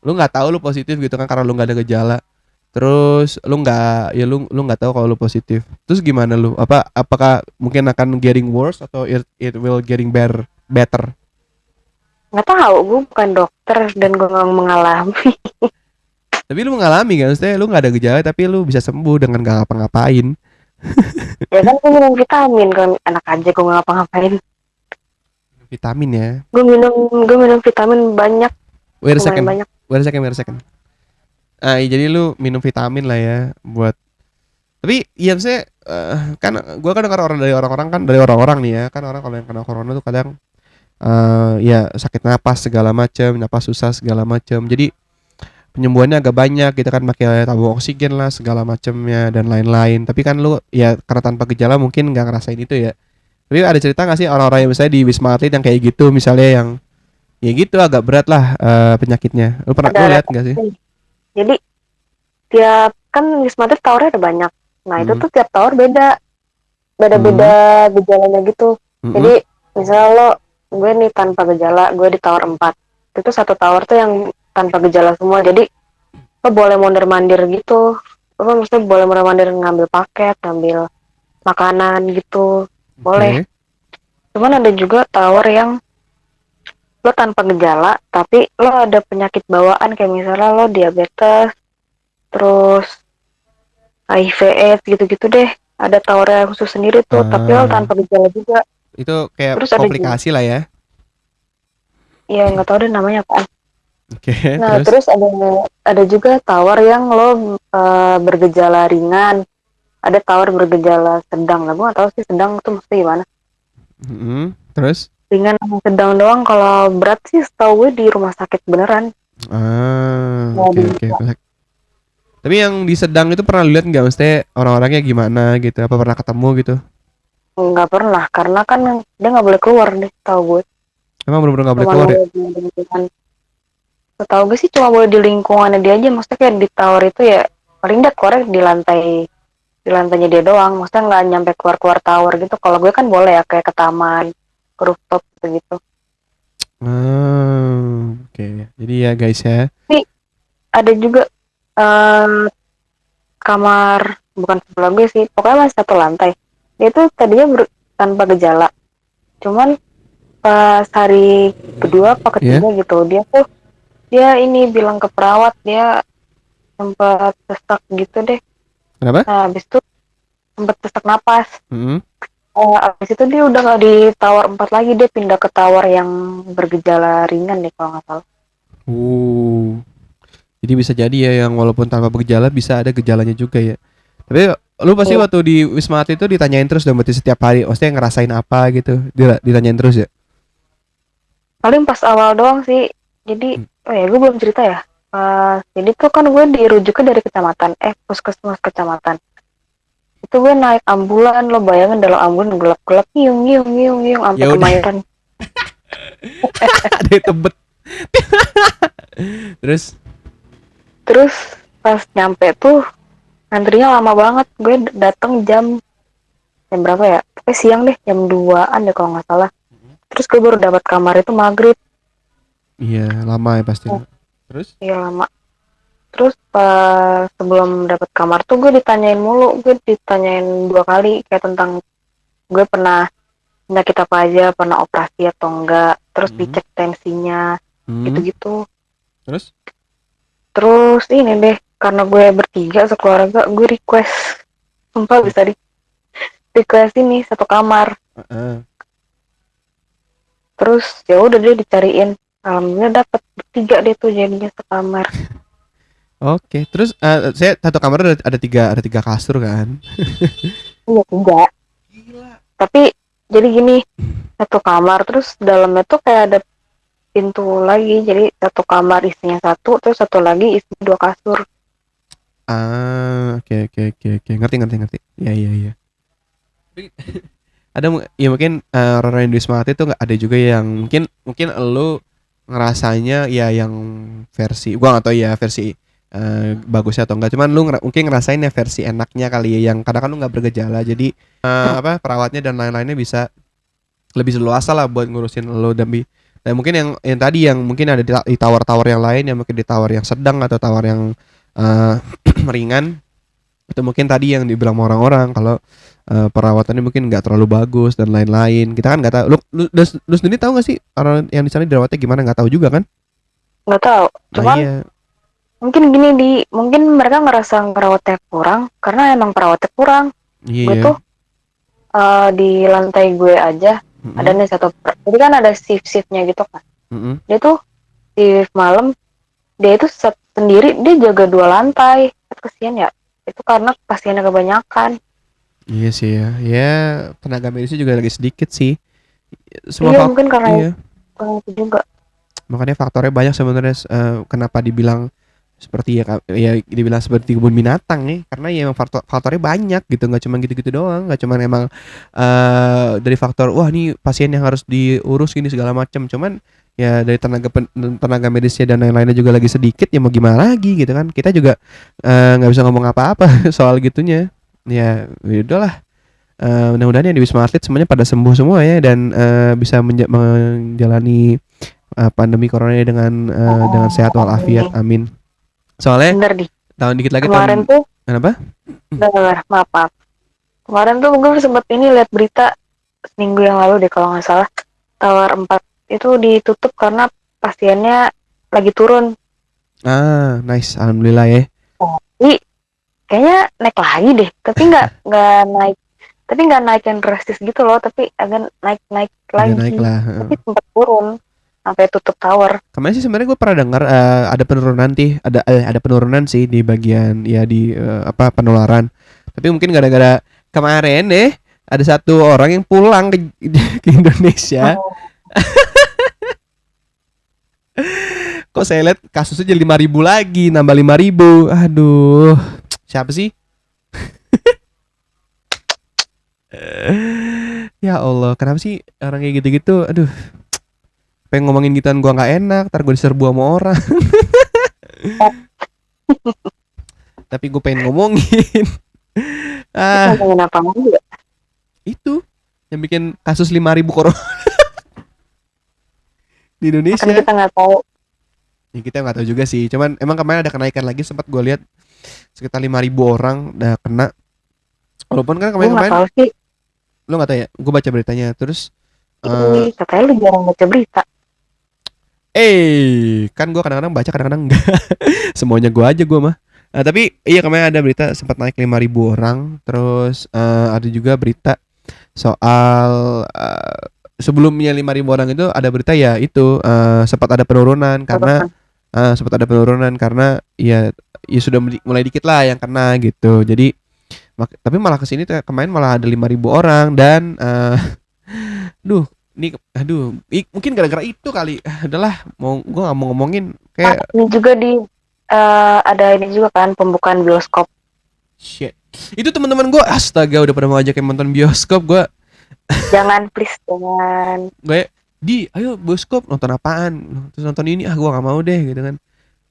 lu nggak tahu lu positif gitu kan karena lu nggak ada gejala. Terus lu nggak tahu kalau lu positif. Terus gimana lu? Apakah mungkin akan getting worse atau it will getting better? nggak tahu, gue bukan dokter dan gue nggak mengalami. Tapi lu mengalami kan? Maksudnya lu nggak ada gejala tapi lu bisa sembuh dengan gak ngapa-ngapain. Ya kan gue minum vitamin, kan enak aja gue nggak ngapa-ngapain. Vitamin ya. Gue minum vitamin banyak, Wait a lumayan second. banyak. Wait a second. Jadi lu minum vitamin lah ya buat. Tapi iya maksudnya kan gua kan dengar dari orang-orang nih ya kan orang kalau yang kena corona tuh kadang ya sakit napas segala macam, napas susah segala macam. Jadi penyembuhannya agak banyak kita kan pakai tabung oksigen lah segala macamnya dan lain-lain. Tapi kan lu ya karena tanpa gejala mungkin nggak ngerasain itu ya. Tapi ada cerita nggak sih orang-orang yang misalnya di Wisma Atlet yang kayak gitu misalnya yang ya gitu agak berat lah penyakitnya. Lu Ada lihat nggak sih? jadi tiap kan Wisma Atlet towernya ada banyak. Nah itu Hmm. tuh tiap tower beda, Hmm. beda-beda gejalanya gitu. Hmm. Jadi misalnya gue nih tanpa gejala, gue di tower 4. Itu satu tower tuh yang tanpa gejala semua. Jadi lo boleh mondar-mandir gitu. Lo maksudnya boleh mondar-mandir ngambil paket, ngambil makanan gitu. Boleh. Oke. Cuman ada juga tower yang lo tanpa gejala, tapi lo ada penyakit bawaan kayak misalnya lo diabetes, terus HIV AIDS gitu-gitu deh. Ada tower khusus sendiri tuh, tapi lo Ah, tanpa gejala juga. itu kayak Terus ada juga, komplikasi lah ya. ya nggak tahu deh namanya apa. Oke, Nah, terus? terus ada juga tower yang lo bergejala ringan, ada tower bergejala sedang. Nah, gue nggak tahu sih sedang tuh mesti gimana. Terus? Ringan sama sedang doang. Kalau berat sih setahu gue di rumah sakit beneran. Mau Oke di oke. Tapi yang di Sedang itu pernah lihat nggak? Maksudnya orang-orangnya gimana gitu? Apa pernah ketemu gitu? nggak pernah karena kan dia nggak boleh keluar deh, tahu gue. Emang bener-bener nggak boleh Cuman keluar ya? boleh di lingkungan. Tahu gue sih cuma boleh di lingkungannya dia aja. Maksudnya kayak di tower itu ya paling dia keluar di lantainya dia doang. Maksudnya nggak nyampe keluar-keluar tower gitu. Kalau gue kan boleh ya kayak ke taman, ke rooftop gitu. Oke. Jadi ya guys ya. Tapi ada juga eh, kamar bukan sebelah gue sih. Pokoknya masih satu lantai. Dia tuh tadinya tanpa gejala. Cuman pas hari kedua apa Ya? ketiga gitu dia ini bilang ke perawat dia sempat sesak gitu deh. Kenapa? Nah, habis itu sempat sesak napas. Hmm. Habis itu dia udah nggak di tower 4 lagi, dia pindah ke tower yang bergejala ringan deh kalau nggak salah. Uh. Jadi bisa jadi ya yang walaupun tanpa bergejala bisa ada gejalanya juga ya. Tapi lu pasti Iya. waktu di Wisma Atlet itu ditanyain terus dong berarti setiap hari. Maksudnya ngerasain apa gitu. Ditanyain terus ya. Paling pas awal doang sih. Jadi, Hmm. oh ya gue belum cerita ya. Jadi tuh kan gue dirujuknya dari kecamatan, puskesmas kecamatan. Itu gue naik ambulan, lo bayangin dalam ambulan gelap-gelap, nyiung, nyiung, nyiung, nyiung, sampai Ya udah kemayoran. ada yang tebet. Terus Terus pas nyampe tuh antrinya lama banget. Gue datang jam berapa ya? Pokoknya siang deh, jam 2-an deh kalau nggak salah. Terus gue baru dapat kamar itu maghrib. iya lama ya pasti. Oh, Terus? iya lama. Terus pas sebelum dapat kamar tuh gue ditanyain mulu. Gue ditanyain 2 kali kayak tentang gue pernah penyakit apa aja, pernah operasi atau enggak. Terus Hmm. dicek tensinya, Hmm. gitu-gitu. Terus? Terus ini deh, karena gue bertiga sekeluarga, gue request. Sumpah Ya. bisa request ini satu kamar. Heeh. Terus ya udah deh dicariin. Alhamdulillah dapat bertiga deh tuh jadinya sekamar. Oke, terus saya satu kamar ada tiga kasur kan? Iya tiga. Tapi jadi gini, satu kamar terus dalamnya tuh kayak ada pintu lagi. Jadi satu kamar isinya satu, terus satu lagi isi 2 kasur. Oke oke oke oke, ngerti ngerti ngerti. Iya iya iya. Ada ya mungkin orang-orang yang di Wisma Atlet itu nggak ada juga yang mungkin mungkin lu ngerasanya ya yang versi gua nggak tahu ya versi bagusnya atau enggak. Cuman lu mungkin ngerasain ya versi enaknya kali ya, yang kadang kan lu nggak bergejala, jadi apa perawatnya dan lain-lainnya bisa lebih leluasa lah buat ngurusin lo dan mungkin yang tadi yang mungkin ada di tower-tower yang lain, yang mungkin di tower yang sedang atau tower yang eh, ringan, itu mungkin tadi yang dibilang sama orang-orang kalau perawatannya mungkin nggak terlalu bagus dan lain-lain. Kita kan nggak tahu. Lu sendiri tahu nggak sih orang yang di sana dirawatnya gimana? Nggak tahu juga kan? Nggak tahu. Nah Cuman iya, mungkin gini mungkin mereka ngerasa ngerawatnya kurang karena emang perawatnya kurang. Gue iya, tuh di lantai gue aja ada mm-mm, nih jadi kan ada shiftnya gitu kan. mm-mm. Dia tuh shift malam, dia itu sendiri dia jaga 2 lantai. Kasian ya. Itu karena pasiennya kebanyakan. Iya sih ya, ya tenaga medisnya juga lagi sedikit sih. Semua Iya faktor, mungkin karena iya. itu juga. Makanya faktornya banyak sebenarnya, kenapa dibilang seperti ya dibilang seperti kebun binatang nih, karena ya emang faktornya banyak gitu, nggak cuma gitu-gitu doang, nggak cuma emang dari faktor wah nih pasien yang harus diurus gini segala macam, cuman ya dari tenaga medisnya dan lain-lainnya juga lagi sedikit, ya mau gimana lagi gitu kan, kita juga nggak bisa ngomong apa-apa soal gitunya. Ya udahlah. Mudah-mudahan yang di Wisma Atlet semuanya pada sembuh semua ya, dan bisa menjalani pandemi corona ini dengan sehat walafiat, Ini amin. Soalnya bener nih. tahun dikit lagi Kemarin tahun tuh, kenapa? bener, maaf, maaf. Kemarin tuh gue sempet ini lihat berita seminggu yang lalu deh kalau nggak salah. Tower 4 itu ditutup karena pasiennya lagi turun. Nice, alhamdulillah ya. Jadi kayaknya naik lagi deh, tapi nggak naik yang drastis gitu loh, tapi agak naik Agak naik lagi. lah. Tapi sempat turun sampai tutup tower. Kemarin sih sebenarnya gue pernah dengar ada penurunan ada penurunan sih di bagian ya di apa penularan. Tapi mungkin gara-gara kemarin deh ada satu orang yang pulang ke Indonesia. Kok saya lihat kasusnya jadi 5.000 lagi, nambah 5.000. Aduh, siapa sih? Ya Allah, kenapa sih orang kayak gitu-gitu? Aduh, pengen ngomongin gituan gua nggak enak, ntar gue diserbu sama orang. Tapi gue pengen ngomongin. Kita Ah, ngomongin apa lagi ya? itu yang bikin kasus 5.000 corona di Kan Indonesia. kita nggak tahu. Ya kita nggak tahu juga sih. Cuman emang kemarin ada kenaikan lagi, sempat gue lihat sekitar 5.000 orang udah kena. Walaupun kan Gue nggak kemarin-kemarin tahu sih. lo nggak tahu ya. Gue baca beritanya terus eh Katanya lu jarang baca berita. kan gue kadang-kadang baca kadang-kadang enggak. Semuanya gue aja gue mah. Tapi iya kemarin ada berita sempat naik 5.000 orang. Terus ada juga berita soal sebelumnya 5.000 orang itu ada berita ya itu sempat ada penurunan karena sempat ada penurunan karena ya sudah mulai dikit lah yang kena gitu. Jadi tapi malah kesini tuh kemarin malah ada 5.000 orang dan duh ini aduh mungkin gara-gara itu kali. Adalah mau gue nggak mau ngomongin Nah, kayak ini juga ada ini juga kan pembukaan bioskop. shit. Itu teman-teman gue astaga udah pada mau ajakin nonton bioskop. Jangan please jangan. Gue ayo bioskop nonton apaan, terus nonton ini gue nggak mau deh gitu kan.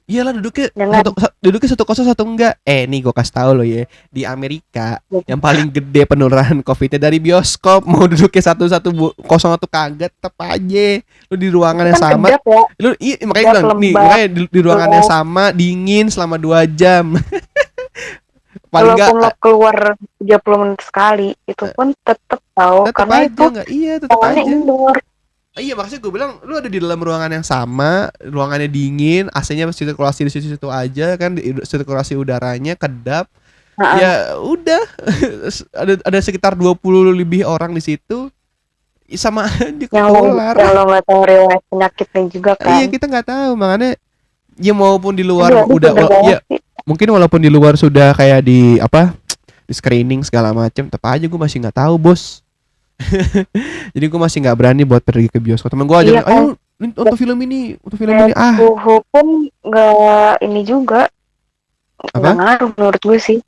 Iyalah Jangan. duduknya 1-0 1 enggak. Nih gue kasih tahu lo ya, di Amerika yang paling gede penularan covidnya dari bioskop. Mau duduknya 1-1 0 kagak, tetap aja lu di ruangan yang Kan sama. kedap ya. Lu makanya Kedap bilang nih, lembab. makanya di ruangan yang sama dingin selama 2 jam. Paling enggak Walaupun lo keluar 30 menit sekali, itu pun tetap tahu tetap karena aja itu enggak, iya tetap ruangannya aja. indoor. Iya maksudnya gue bilang lu ada di dalam ruangan yang sama, ruangannya dingin, AC-nya sirkulasi di situ-situ aja kan, sirkulasi udaranya kedap. Nah, Ya udah ada sekitar 20 lebih orang di situ. Sama aja ketular. yang lo nggak tahu riwayat penyakitnya juga Iya kan. kita nggak tahu makanya ya maupun di luar Aduh, udah bener banget ya sih. mungkin walaupun di luar sudah kayak di apa di screening segala macam, tetap aja gue masih nggak tahu bos. Jadi gue masih nggak berani buat pergi ke bioskop. Temen gue aja Iya kan. ayo untuk film ini, untuk film ini. Suhu pun nggak ini juga nggak Apa? ngaruh menurut gue sih.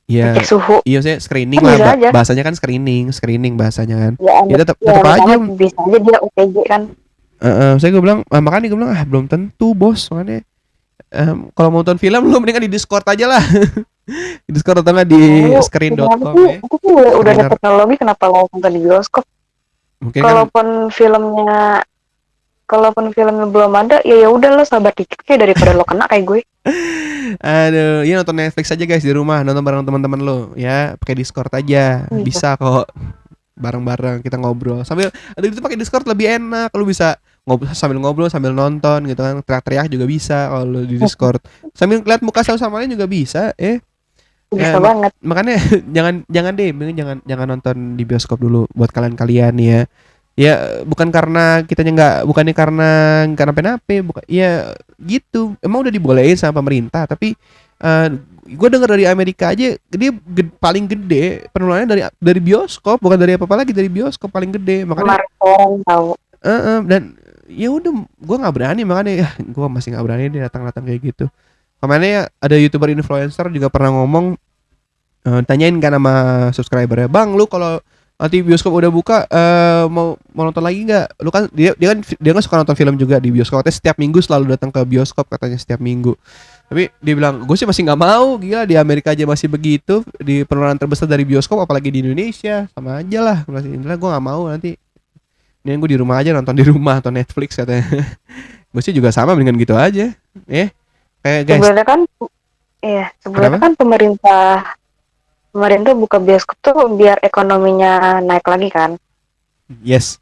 Iya, Cek suhu iya saya screening kan lah, bisa aja. bahasanya kan screening bahasanya kan. Ya, Ya tetap ya tetap aja. misalnya bisa aja dia OTG kan. Saya gue bilang, makanya gue bilang belum tentu bos, makanya kalau mau nonton film lu mendingan di Discord aja lah. Di Discord atau enggak di screen.com ya. Aku tuh udah ada Screener. teknologi, kenapa lo nonton di bioskop? Mungkin kan Kalaupun filmnya belum ada, ya udah lo sabar dikit kayak daripada lo kena kayak gue. aduh, ya nonton Netflix aja guys di rumah, nonton bareng teman-teman lo ya, pakai Discord aja. Gitu. Bisa kok. Bareng-bareng kita ngobrol. Sambil ada itu pakai Discord lebih enak. Lu bisa ngobrol sambil nonton gitu kan. Teriak-teriak juga bisa kalau di Discord. Sambil lihat muka satu sama lain juga bisa. Bisa banget. Makanya jangan deh, mending jangan nonton di bioskop dulu buat kalian ya. Ya bukan karena kitanya bukannya karena kenapa-napa, bukan. Ya gitu. Emang udah dibolehin sama pemerintah, tapi gue dengar dari Amerika aja dia paling gede penularannya dari bioskop, bukan dari apa-apa lagi, dari bioskop paling gede. Makanya Kemarin orang tahu. dan ya udah gue nggak berani, makanya ya gue masih nggak berani dia datang kayak gitu. Kemarin ya ada YouTuber influencer juga pernah ngomong, tanyain kan sama subscribernya, bang lu kalau nanti bioskop udah buka mau nonton lagi nggak? Lu kan dia kan suka nonton film juga di bioskop, katanya setiap minggu selalu datang ke bioskop, katanya setiap minggu. Tapi dia bilang gue sih masih nggak mau, gila di Amerika aja masih begitu, di penularan terbesar dari bioskop, apalagi di Indonesia, sama aja lah. Intinya gue nggak mau, nanti ini gue di rumah aja nonton di rumah atau Netflix katanya. Gue sih juga sama, mendingan gitu aja. Kayak guys. Sebenarnya kan pemerintah buka bioskop tuh biar ekonominya naik lagi kan. Yes.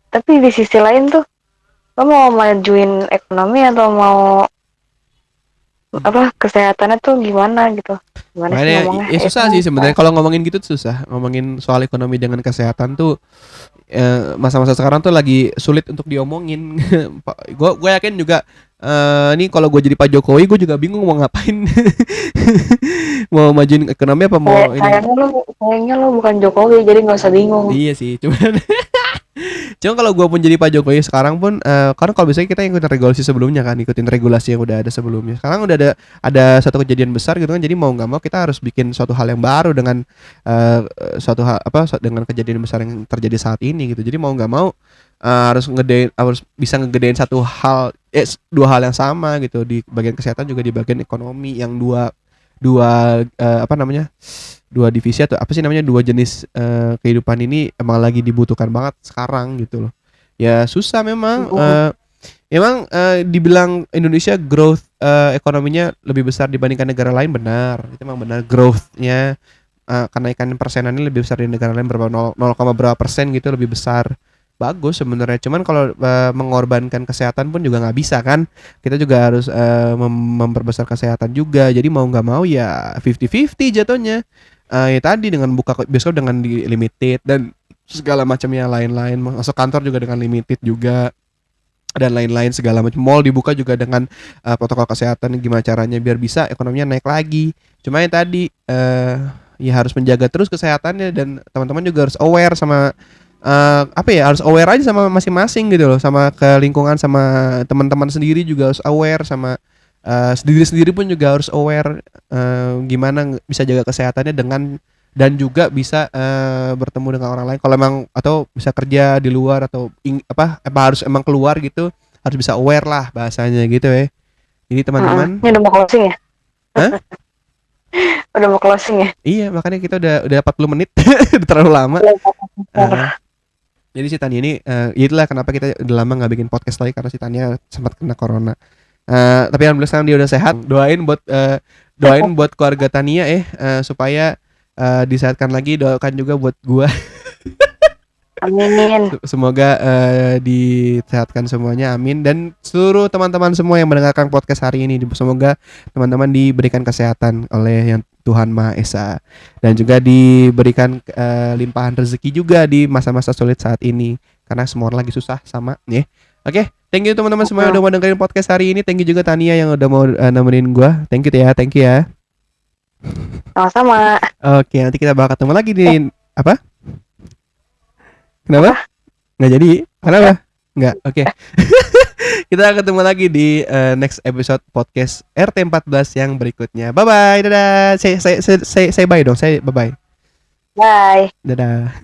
Tapi di sisi lain tuh, lo mau majuin ekonomi atau mau kesehatannya tuh gimana gitu? Gimana sih Makanya ngomongnya? susah sih sebenarnya kalau ngomongin gitu tuh susah. Ngomongin soal ekonomi dengan kesehatan tuh masa-masa sekarang tuh lagi sulit untuk diomongin. Gue yakin juga nih kalau gue jadi Pak Jokowi gue juga bingung mau ngapain. Mau majuin ekonomi apa mau ini? Kayaknya lo bukan Jokowi, jadi nggak usah bingung. Iya sih, cuma kalau gue pun jadi Pak Jokowi sekarang pun, karena kalau biasanya kita ikutin regulasi sebelumnya kan, ikutin regulasi yang udah ada sebelumnya. Sekarang udah ada satu kejadian besar gitu kan, jadi mau nggak mau kita harus bikin suatu hal yang baru dengan dengan kejadian besar yang terjadi saat ini gitu. Jadi mau nggak mau harus bisa ngegedein dua hal yang sama gitu, di bagian kesehatan juga di bagian ekonomi, yang dua dua divisi atau apa sih namanya, dua jenis kehidupan ini emang lagi dibutuhkan banget sekarang gitu loh. Ya susah memang. Emang dibilang Indonesia growth ekonominya lebih besar dibandingkan negara lain, benar. Itu memang benar, growth-nya kenaikan persenannya lebih besar di negara lain, berapa 0, berapa persen gitu lebih besar. Bagus sebenarnya, cuman kalau mengorbankan kesehatan pun juga nggak bisa kan. Kita juga harus memperbesar kesehatan juga. Jadi mau nggak mau ya 50-50 jatuhnya. Ya tadi dengan buka bioskop dengan di limited dan segala macamnya lain-lain, masuk kantor juga dengan limited juga dan lain-lain segala macam. Mall dibuka juga dengan protokol kesehatan, gimana caranya biar bisa ekonominya naik lagi. Cuma yang tadi ya harus menjaga terus kesehatannya, dan teman-teman juga harus aware sama harus aware aja sama masing-masing gitu loh, sama ke lingkungan, sama teman-teman sendiri juga harus aware, sama sendiri-sendiri pun juga harus aware gimana bisa jaga kesehatannya dan juga bisa bertemu dengan orang lain kalau emang, atau bisa kerja di luar atau harus emang keluar gitu, harus bisa aware lah bahasanya gitu ya. Jadi teman-teman, ini udah mau closing ya? Hah? Udah mau closing ya? Iya, makanya kita udah 40 menit. Udah terlalu lama. Jadi si Tania ini itulah kenapa kita udah lama nggak bikin podcast lagi, karena si Tania sempat kena corona. Tapi alhamdulillah sekarang dia udah sehat. Doain buat keluarga Tania supaya disehatkan lagi. Doakan juga buat gua. Amin. Semoga disehatkan semuanya, amin. Dan seluruh teman-teman semua yang mendengarkan podcast hari ini, semoga teman-teman diberikan kesehatan oleh yang Tuhan Maha Esa, dan juga diberikan limpahan rezeki juga di masa-masa sulit saat ini, karena semua orang lagi susah sama ya. Oke, thank you teman-teman semua yang udah mau dengerin podcast hari ini. Thank you juga Tania yang udah mau nemenin gua. Thank you ya. Sama-sama. Oke, nanti kita bakal ketemu lagi di apa? Kenapa? Nggak jadi. Kenapa? Nggak. Oke. Kita ketemu lagi di next episode podcast RT14 yang berikutnya. Bye bye. Dadah. Say bye dong. Say bye bye. Bye. Dadah.